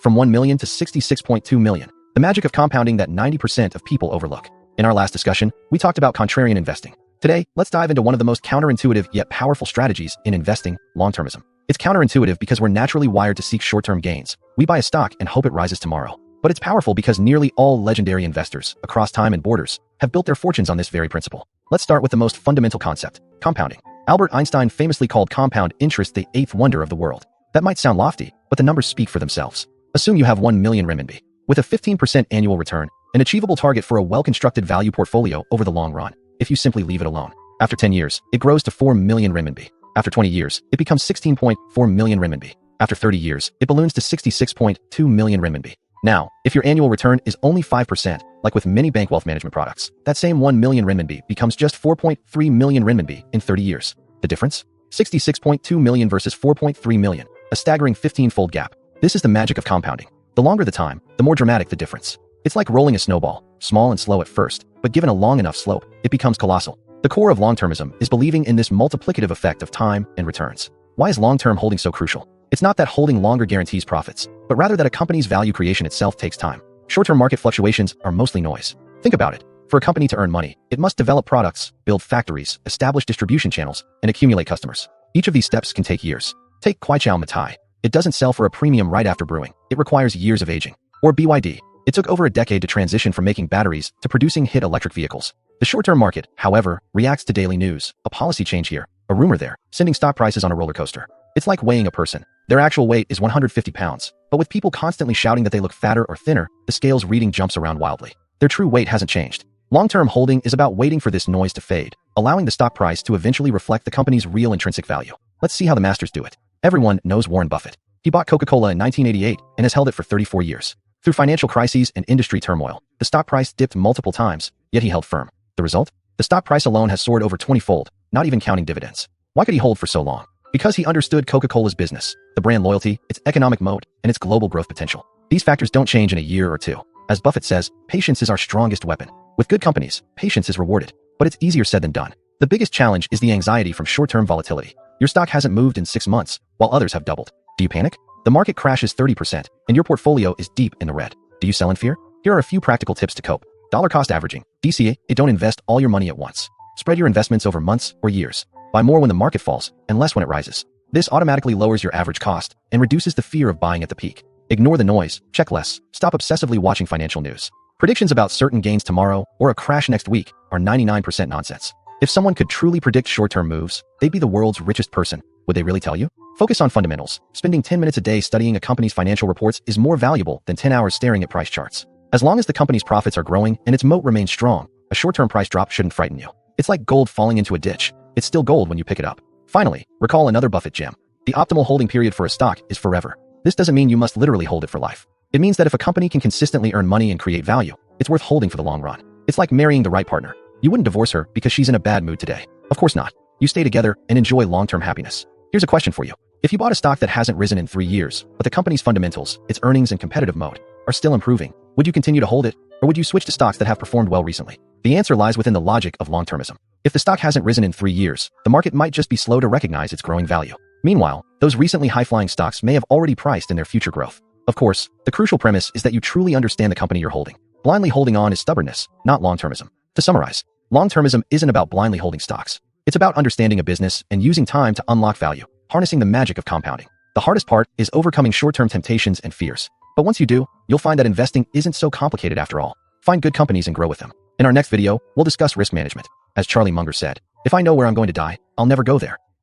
from 1 million to 66.2 million. The magic of compounding that 90% of people overlook. In our last discussion, we talked about contrarian investing. Today, let's dive into one of the most counterintuitive yet powerful strategies in investing, long-termism. It's counterintuitive because we're naturally wired to seek short-term gains. We buy a stock and hope it rises tomorrow. But it's powerful because nearly all legendary investors, across time and borders, have built their fortunes on this very principle. Let's start with the most fundamental concept, compounding. Albert Einstein famously called compound interest the eighth wonder of the world. That might sound lofty, but the numbers speak for themselves. Assume you have 1 million renminbi. With a 15% annual return, an achievable target for a well-constructed value portfolio over the long run, if you simply leave it alone. After 10 years, it grows to 4 million renminbi. After 20 years, it becomes 16.4 million renminbi. After 30 years, it balloons to 66.2 million renminbi. Now, if your annual return is only 5%, like with many bank wealth management products, that same 1 million renminbi becomes just 4.3 million renminbi in 30 years. The difference? 66.2 million versus 4.3 million, a staggering 15-fold gap. This is the magic of compounding. The longer the time, the more dramatic the difference. It's like rolling a snowball, small and slow at first, but given a long enough slope, it becomes colossal. The core of long-termism is believing in this multiplicative effect of time and returns. Why is long-term holding so crucial? It's not that holding longer guarantees profits, but rather that a company's value creation itself takes time. Short-term market fluctuations are mostly noise. Think about it. For a company to earn money, it must develop products, build factories, establish distribution channels, and accumulate customers. Each of these steps can take years. Take Kwaichow Mitai. It doesn't sell for a premium right after brewing. It requires years of aging. Or BYD. It took over a decade to transition from making batteries to producing hit electric vehicles. The short-term market, however, reacts to daily news, a policy change here, a rumor there, sending stock prices on a roller coaster. It's like weighing a person. Their actual weight is 150 pounds, but with people constantly shouting that they look fatter or thinner, the scale's reading jumps around wildly. Their true weight hasn't changed. Long-term holding is about waiting for this noise to fade, allowing the stock price to eventually reflect the company's real intrinsic value. Let's see how the masters do it. Everyone knows Warren Buffett. He bought Coca-Cola in 1988 and has held it for 34 years. Through financial crises and industry turmoil, the stock price dipped multiple times, yet he held firm. The result? The stock price alone has soared over 20-fold, not even counting dividends. Why could he hold for so long? Because he understood Coca-Cola's business, the brand loyalty, its economic moat, and its global growth potential. These factors don't change in a year or two. As Buffett says, patience is our strongest weapon. With good companies, patience is rewarded, but it's easier said than done. The biggest challenge is the anxiety from short-term volatility. Your stock hasn't moved in 6 months, while others have doubled. Do you panic? The market crashes 30%, and your portfolio is deep in the red. Do you sell in fear? Here are a few practical tips to cope. Dollar cost averaging. DCA, don't invest all your money at once. Spread your investments over months or years. Buy more when the market falls, and less when it rises. This automatically lowers your average cost and reduces the fear of buying at the peak. Ignore the noise, check less, stop obsessively watching financial news. Predictions about certain gains tomorrow or a crash next week are 99% nonsense. If someone could truly predict short-term moves, they'd be the world's richest person. Would they really tell you? Focus on fundamentals. Spending 10 minutes a day studying a company's financial reports is more valuable than 10 hours staring at price charts. As long as the company's profits are growing and its moat remains strong, a short-term price drop shouldn't frighten you. It's like gold falling into a ditch. It's still gold when you pick it up. Finally, recall another Buffett gem. The optimal holding period for a stock is forever. This doesn't mean you must literally hold it for life. It means that if a company can consistently earn money and create value, it's worth holding for the long run. It's like marrying the right partner. You wouldn't divorce her because she's in a bad mood today. Of course not. You stay together and enjoy long-term happiness. Here's a question for you. If you bought a stock that hasn't risen in 3 years, but the company's fundamentals, its earnings and competitive mode, are still improving, would you continue to hold it, or would you switch to stocks that have performed well recently? The answer lies within the logic of long-termism. If the stock hasn't risen in 3 years, the market might just be slow to recognize its growing value. Meanwhile, those recently high-flying stocks may have already priced in their future growth. Of course, the crucial premise is that you truly understand the company you're holding. Blindly holding on is stubbornness, not long-termism. To summarize, long-termism isn't about blindly holding stocks. It's about understanding a business and using time to unlock value, harnessing the magic of compounding. The hardest part is overcoming short-term temptations and fears. But once you do, you'll find that investing isn't so complicated after all. Find good companies and grow with them. In our next video, we'll discuss risk management. As Charlie Munger said, "If I know where I'm going to die, I'll never go there."